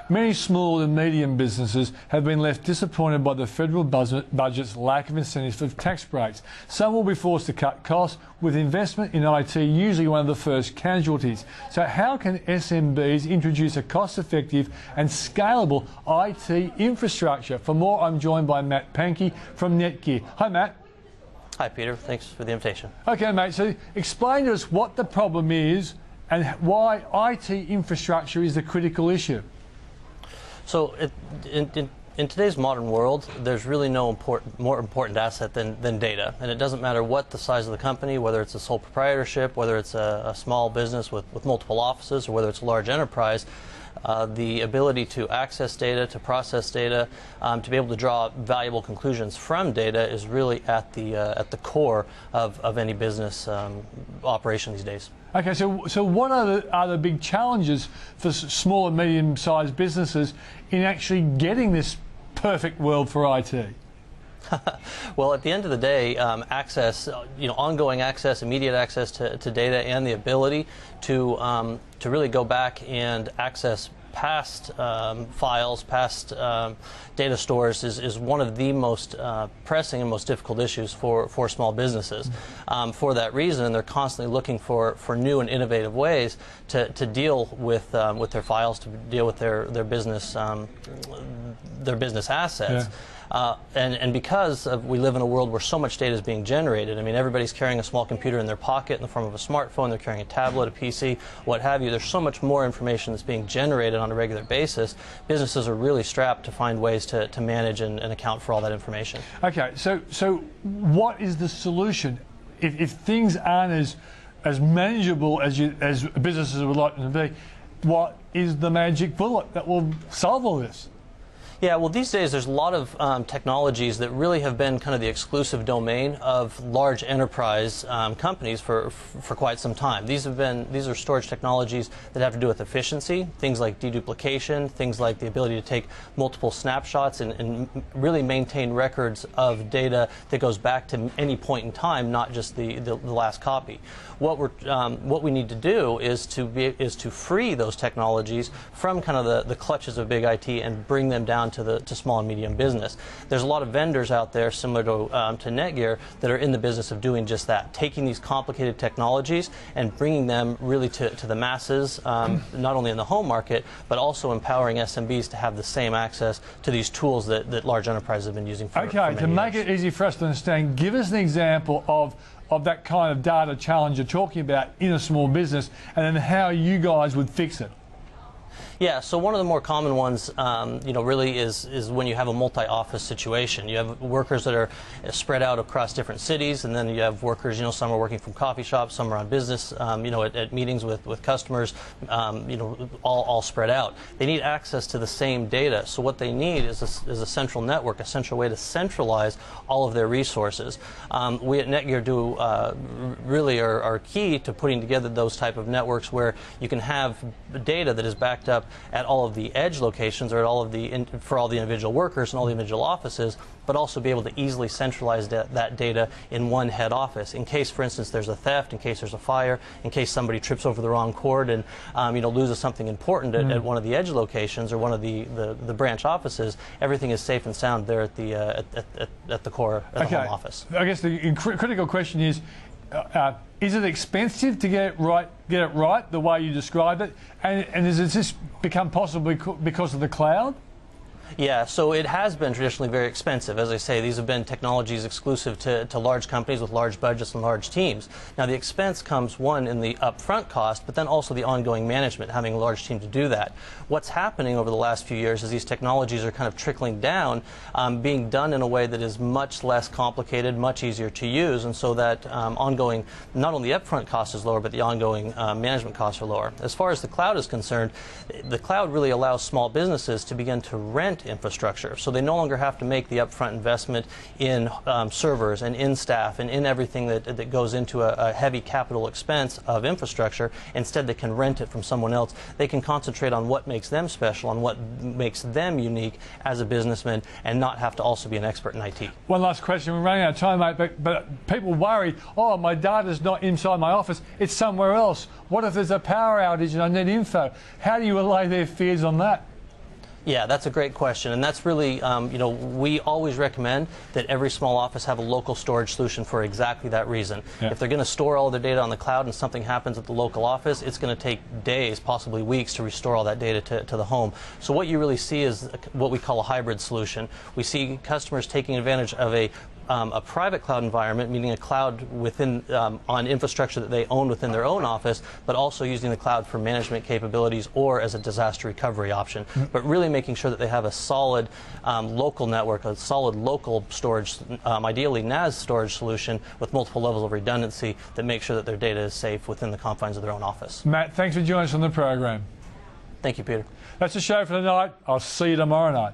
Many small and medium businesses have been left disappointed by the federal budget's lack of incentives for tax breaks. Some will be forced to cut costs, with investment in IT usually one of the first casualties. So how can SMBs introduce a cost-effective and scalable IT infrastructure? For more, I'm joined by Pahnke from NETGEAR. Hi, Matt. Hi, Peter. Thanks for the invitation. Okay, mate. So explain to us what the problem is and why IT infrastructure is the critical issue. So in today's modern world, there's really no more important asset than data. And it doesn't matter what the size of the company, whether it's a sole proprietorship, whether it's a small business with multiple offices, or whether it's a large enterprise. The ability to access data, to process data, to be able to draw valuable conclusions from data is really at the core of any business operation these days. Okay, so what are the big challenges for small and medium-sized businesses in actually getting this perfect world for IT? Well, at the end of the day, access, ongoing access, immediate access to data, and the ability to really go back and access past files, past data stores is one of the most pressing and most difficult issues for small businesses. For that reason, they're constantly looking for new and innovative ways to deal with their files, to deal with their business assets. Yeah. And because we live in a world where so much data is being generated, I mean, everybody's carrying a small computer in their pocket in the form of a smartphone, they're carrying a tablet, a PC, what have you. There's so much more information that's being generated on a regular basis. Businesses are really strapped to find ways to manage and account for all that information. Okay, so what is the solution? If things aren't as manageable as businesses would like them to be, what is the magic bullet that will solve all this? Yeah, well, these days there's a lot of technologies that really have been kind of the exclusive domain of large enterprise companies for quite some time. These are storage technologies that have to do with efficiency, things like deduplication, things like the ability to take multiple snapshots and really maintain records of data that goes back to any point in time, not just the last copy. What we need to do is to free those technologies from kind of the clutches of big IT and bring them down to small and medium business. There's a lot of vendors out there similar to NETGEAR that are in the business of doing just that, taking these complicated technologies and bringing them really to the masses, not only in the home market, but also empowering SMBs to have the same access to these tools that large enterprises have been using for many years. To make it easy for us to understand, give us an example of that kind of data challenge you're talking about in a small business, and then how you guys would fix it. Yeah, so one of the more common ones, really is when you have a multi-office situation. You have workers that are spread out across different cities, and then you have workers, some are working from coffee shops, some are on business, at meetings with customers, all spread out. They need access to the same data. So what they need is a central network, a central way to centralize all of their resources. We at NETGEAR really are key to putting together those type of networks where you can have data that is backed up at all of the edge locations, or at for all the individual workers and all the individual offices, but also be able to easily centralize that data in one head office. In case, for instance, there's a theft, in case there's a fire, in case somebody trips over the wrong cord and loses something important at one of the edge locations or one of the branch offices, everything is safe and sound there at the core at the home office. I guess the critical question is it expensive to get it right the way you describe it? And has this become possible because of the cloud? Yeah, so it has been traditionally very expensive. As I say, these have been technologies exclusive to large companies with large budgets and large teams. Now, the expense comes, one, in the upfront cost, but then also the ongoing management, having a large team to do that. What's happening over the last few years is these technologies are kind of trickling down, being done in a way that is much less complicated, much easier to use, and so that ongoing, not only the upfront cost is lower, but the ongoing management costs are lower. As far as the cloud is concerned, the cloud really allows small businesses to begin to rent infrastructure. So they no longer have to make the upfront investment in servers and in staff and in everything that goes into a heavy capital expense of infrastructure. Instead, they can rent it from someone else. They can concentrate on what makes them special, on what makes them unique as a businessman, and not have to also be an expert in IT. One last question. We're running out of time, mate, but people worry, oh, my data's not inside my office, it's somewhere else. What if there's a power outage and I need info? How do you allay their fears on that? Yeah, that's a great question, and that's really, we always recommend that every small office have a local storage solution for exactly that reason. Yeah. If they're going to store all their data on the cloud and something happens at the local office, it's going to take days, possibly weeks, to restore all that data to the home. So what you really see is what we call a hybrid solution. We see customers taking advantage of a private cloud environment, meaning a cloud within on infrastructure that they own within their own office, but also using the cloud for management capabilities or as a disaster recovery option. But really making sure that they have a solid local network, a solid local storage, ideally NAS storage solution with multiple levels of redundancy that make sure that their data is safe within the confines of their own office. Matt, thanks for joining us on the program. Thank you, Peter. That's the show for tonight. I'll see you tomorrow night.